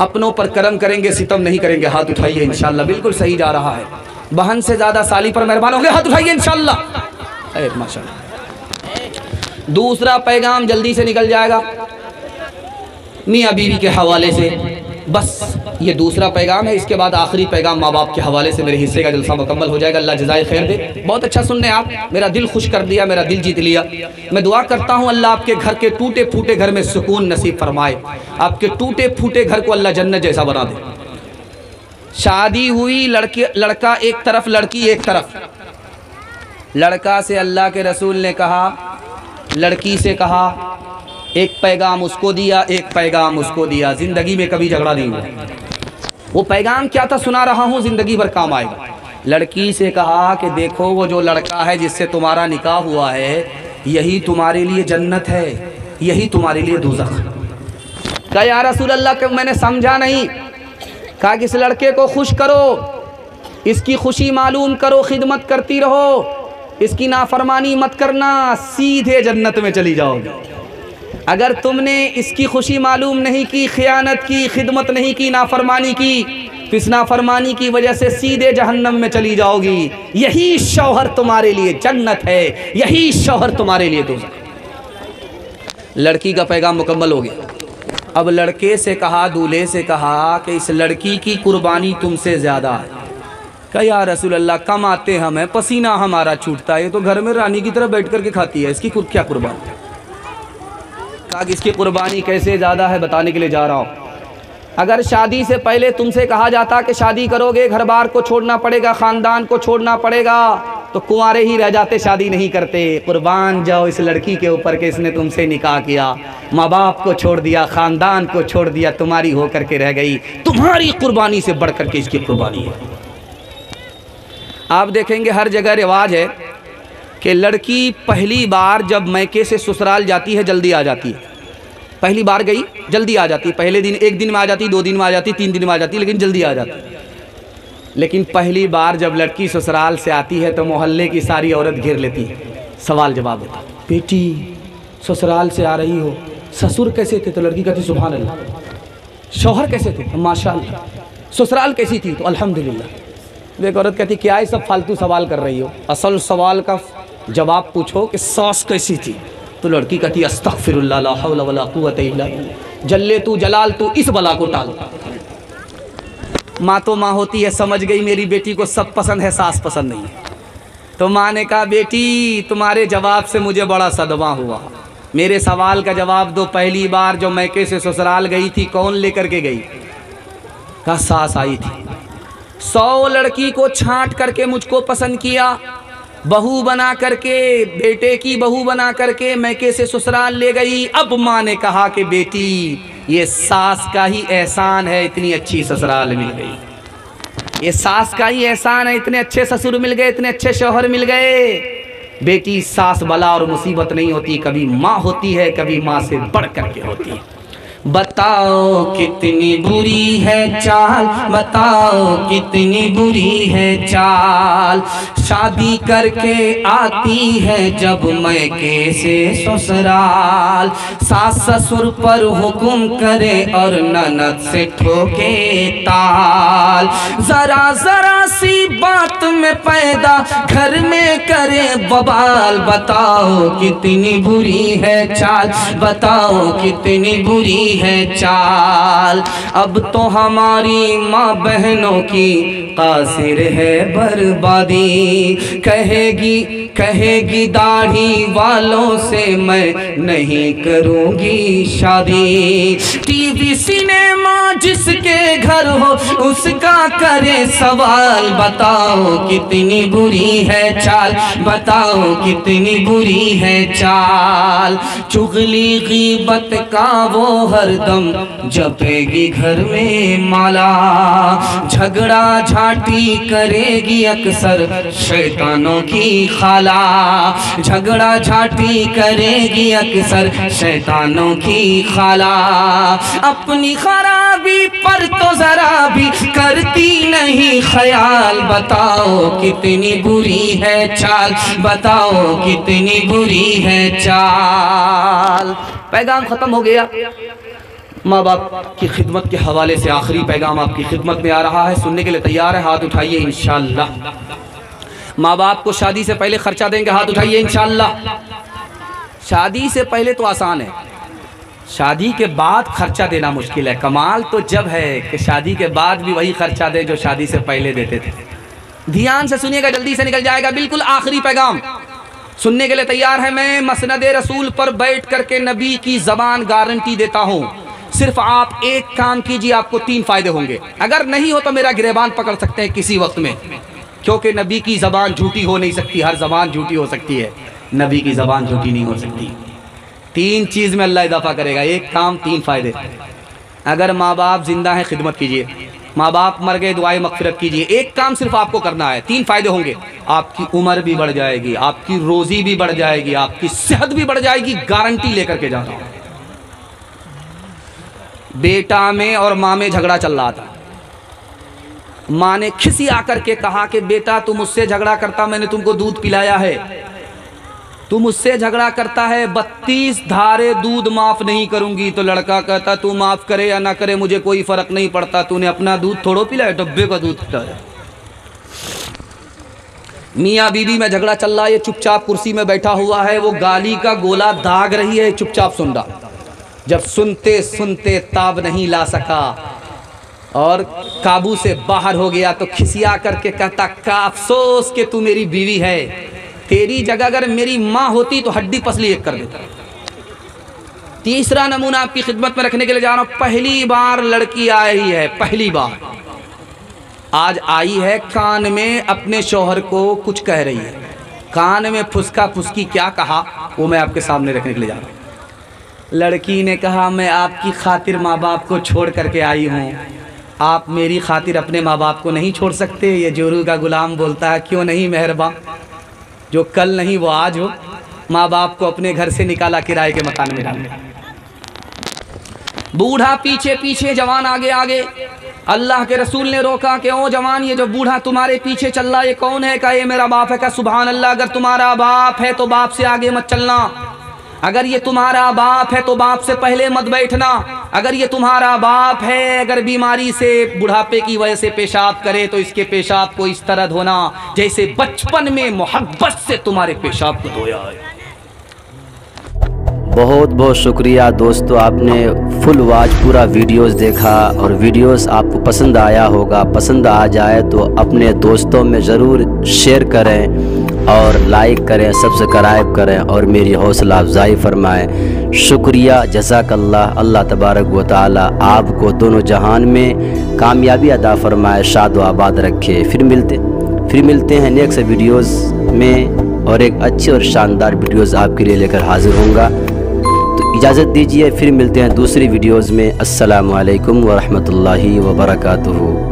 अपनों पर करम करेंगे, सितम नहीं करेंगे। हाथ उठाइए इंशाअल्लाह, बिल्कुल सही जा रहा है। बहन से ज़्यादा साली पर मेहरबान होंगे, हाथ उठाइए इंशाअल्लाह। माशाअल्लाह। दूसरा पैगाम जल्दी से निकल जाएगा मियाँ बीवी के हवाले से। बस ये दूसरा पैगाम है। इसके बाद आखिरी पैगाम माँ बाप के हवाले से मेरे हिस्से का जलसा मुकम्मल हो जाएगा। अल्लाह जज़ाए खैर दे। बहुत अच्छा सुनने आप, मेरा दिल खुश कर दिया, मेरा दिल जीत लिया। मैं दुआ करता हूँ अल्लाह आपके घर के टूटे फूटे घर में सुकून नसीब फरमाए। आपके टूटे फूटे घर को अल्लाह जन्नत जैसा बना दे। शादी हुई, लड़का एक तरफ, लड़की एक तरफ। लड़का से अल्लाह के रसूल ने कहा, लड़की से कहा, एक पैगाम उसको दिया, एक पैगाम उसको दिया। ज़िंदगी में कभी झगड़ा नहीं हुआ। वो पैगाम क्या था सुना रहा हूँ, ज़िंदगी भर काम आएगा। लड़की से कहा कि देखो वो जो लड़का है जिससे तुम्हारा निकाह हुआ है, यही तुम्हारे लिए जन्नत है, यही तुम्हारे लिए दोज़ख। कहा या रसूल अल्लाह, मैंने समझा नहीं। कहा कि इस लड़के को खुश करो, इसकी खुशी मालूम करो, खिदमत करती रहो, इसकी नाफरमानी मत करना, सीधे जन्नत में चली जाओगे। अगर तुमने इसकी खुशी मालूम नहीं की, खियानत की, खिदमत नहीं की, नाफरमानी की, तो इस नाफरमानी की वजह से सीधे जहन्नम में चली जाओगी। यही शौहर तुम्हारे लिए जन्नत है, यही शौहर तुम्हारे लिए दोज़ख। लड़की का पैगाम मुकम्मल हो गया। अब लड़के से कहा, दूल्हे से कहा कि इस लड़की की कुर्बानी तुमसे ज़्यादा है। कहा या रसूल अल्लाह, कम आते हम हैं, पसीना हमारा छूटता है, तो घर में रानी की तरह बैठ करके खाती है, इसकी क्या कुर्बानी। कहा कि इसकी कुर्बानी कैसे ज़्यादा है बताने के लिए जा रहा हूँ। अगर शादी से पहले तुमसे कहा जाता कि शादी करोगे, घर बार को छोड़ना पड़ेगा, ख़ानदान को छोड़ना पड़ेगा, तो कुंवारे ही रह जाते, शादी नहीं करते। कुर्बान जाओ इस लड़की के ऊपर कि इसने तुमसे निकाह किया, माँ बाप को छोड़ दिया, ख़ानदान को छोड़ दिया, तुम्हारी हो करके रह गई। तुम्हारी कुर्बानी से बढ़ करके इसकी कुर्बानी है। आप देखेंगे हर जगह रिवाज है कि लड़की पहली बार जब मैके से ससुराल जाती है जल्दी आ जाती है। पहली बार गई जल्दी आ जाती है, पहले दिन एक दिन में आ जाती, 2 दिन में आ जाती, 3 दिन में आ जाती, लेकिन जल्दी आ जाती है। लेकिन पहली बार जब लड़की ससुराल से आती है तो मोहल्ले की सारी औरत घेर लेती है, सवाल जवाब होता है, बेटी ससुराल से आ रही हो, ससुर कैसे थे? तो लड़की कहती सुभान अल्लाह। शौहर कैसे थे? माशाअल्लाह। ससुराल कैसी थी? तो अल्हम्दुलिल्लाह। एक औरत कहती क्या ये सब फालतू सवाल कर रही हो, असल सवाल का जवाब पूछो कि सास कैसी थी। तो लड़की कहती अस्तगफिरुल्लाह ला हौला वला कुव्वता इल्ला बिल्लाह। जल्ले तू जलाल तू इस बला को टाल। माँ तो माँ होती है, समझ गई मेरी बेटी को सब पसंद है, सास पसंद नहीं है। तो माँ ने कहा बेटी तुम्हारे जवाब से मुझे बड़ा सदमा हुआ, मेरे सवाल का जवाब दो। पहली बार जो मैके से ससुराल गई थी कौन लेकर के गई? कहा सास आई थी। 100 लड़की को छांट करके मुझको पसंद किया, बहू बना करके, बेटे की बहू बना करके मैके से ससुराल ले गई। अब माँ ने कहा कि बेटी ये सास का ही एहसान है, इतनी अच्छी ससुराल मिल गई। ये सास का ही एहसान है, इतने अच्छे ससुर मिल गए, इतने अच्छे शौहर मिल गए। बेटी सास बला और मुसीबत नहीं होती, कभी माँ होती है, कभी माँ से बढ़ करके होती है। बताओ कितनी बुरी है चाल, बताओ कितनी बुरी है चाल, शादी करके आती है जब मैके से ससुराल। सास ससुर पर हुक्म करे और ननद से ठोके ताल। जरा जरा सी बात में पैदा घर में करे बवाल। बताओ कितनी बुरी है चाल, बताओ कितनी बुरी है चाल। अब तो हमारी माँ बहनों की कासिर है बर्बादी। कहेगी दाढ़ी वालों से मैं नहीं करूँगी शादी। टीवी सिनेमा जिसके घर हो उसका करे सवाल। बताओ कितनी बुरी है चाल, बताओ कितनी बुरी है चाल। चुगली गीबत का वो हरदम जपेगी घर में माला। झगड़ा झाटी करेगी अक्सर शैतानों की खाला। झगड़ा झाटी करेगी अक्सर शैतानों की खाला। अपनी खराबी पर तो जरा भी करती नहीं ख्याल। बताओ कितनी बुरी है चाल, बताओ कितनी बुरी है चाल। पैगाम खत्म हो गया। माँ बाप की खिदमत के हवाले से आखिरी पैगाम आपकी खिदमत में आ रहा है, सुनने के लिए तैयार है? हाथ उठाइए इंशाअल्लाह। माँ बाप को शादी से पहले खर्चा देंगे? हाथ उठाइए इंशाअल्लाह। शादी से पहले तो आसान है, शादी के बाद खर्चा देना मुश्किल है। कमाल तो जब है कि शादी के बाद भी वही खर्चा दे जो शादी से पहले देते थे। ध्यान से सुनिएगा, जल्दी से निकल जाएगा। बिल्कुल आखिरी पैगाम सुनने के लिए तैयार है? मैं मसनद रसूल पर बैठ करके नबी की ज़बान गारंटी देता हूँ, सिर्फ आप एक काम कीजिए, आपको 3 फायदे होंगे। अगर नहीं हो तो मेरा गिरेबान पकड़ सकते हैं किसी वक्त में, क्योंकि नबी की ज़बान झूठी हो नहीं सकती। हर ज़बान झूठी हो सकती है, नबी की ज़बान झूठी नहीं हो सकती। 3 चीज़ में अल्लाह इजाफा करेगा, एक काम 3 फायदे। अगर माँ बाप जिंदा हैं खिदमत कीजिए, माँ बाप मर गए दुआए मगफिरत कीजिए। एक काम सिर्फ आपको करना है, 3 फायदे होंगे। आपकी उम्र भी बढ़ जाएगी, आपकी रोज़ी भी बढ़ जाएगी, आपकी सेहत भी बढ़ जाएगी, गारंटी लेकर के जा रहा हूँ। बेटा में और माँ में झगड़ा चल रहा था। माँ ने खिसी आकर के कहा कि बेटा तू मुझसे झगड़ा करता, मैंने तुमको दूध पिलाया है, तू मुझसे झगड़ा करता है, 32 धारे दूध माफ़ नहीं करूंगी। तो लड़का कहता तू माफ़ करे या ना करे मुझे कोई फ़र्क नहीं पड़ता, तूने अपना दूध थोड़ो पिलाया, डब्बे का दूध पिलाया। मियाँ बीवी में झगड़ा चल रहा है, ये चुपचाप कुर्सी में बैठा हुआ है, वो गाली का गोला दाग रही है, चुपचाप सुन रहा। जब सुनते सुनते ताब नहीं ला सका और काबू से बाहर हो गया तो खिसिया करके कहता का अफसोस कि तू मेरी बीवी है, तेरी जगह अगर मेरी माँ होती तो हड्डी पसली एक कर देता। तीसरा नमूना आपकी खिदमत में रखने के लिए जा रहा हूँ। पहली बार लड़की आई है, पहली बार आज आई है, कान में अपने शौहर को कुछ कह रही है। कान में फुसका फुसकी क्या कहा वो मैं आपके सामने रखने के लिए जा रहा हूँ। लड़की ने कहा मैं आपकी खातिर माँ बाप को छोड़ करके आई हूँ, आप मेरी खातिर अपने माँ बाप को नहीं छोड़ सकते? ये जोरू का गुलाम बोलता है क्यों नहीं मेहरबान, जो कल नहीं वो आज हो। माँ बाप को अपने घर से निकाला, किराए के मकान में डाला। बूढ़ा पीछे पीछे, जवान आगे आगे। अल्लाह के रसूल ने रोका कि ओ जवान, ये जो बूढ़ा तुम्हारे पीछे चल रहा है ये कौन है? का ये मेरा बाप है। का सुभान अल्लाह, अगर तुम्हारा बाप है तो बाप से आगे मत चलना, अगर ये तुम्हारा बाप है तो बाप से पहले मत बैठना, अगर ये तुम्हारा बाप है, अगर बीमारी से बुढ़ापे की वजह से पेशाब करे तो इसके पेशाब को इस तरह धोना जैसे बचपन में मोहब्बत से तुम्हारे पेशाब को धोया है। बहुत बहुत शुक्रिया दोस्तों, आपने फुल वॉच पूरा वीडियोस देखा और वीडियोस आपको पसंद आया होगा। पसंद आ जाए तो अपने दोस्तों में ज़रूर शेयर करें और लाइक करें, सब्सक्राइब करें और मेरी हौसला अफजाई फरमाएं। शुक्रिया, जज़ाकल्लाह। अल्लाह तबारक व तआला आपको दोनों जहान में कामयाबी अदा फरमाए, शाद व आबाद रखे। फिर मिलते हैं नेक्स्ट वीडियोस में और एक अच्छी और शानदार वीडियोस आपके लिए लेकर हाजिर होऊंगा। तो इजाज़त दीजिए, फिर मिलते हैं दूसरी वीडियोस में। अस्सलामु अलैकुम व रहमतुल्लाहि व बरकातुहू।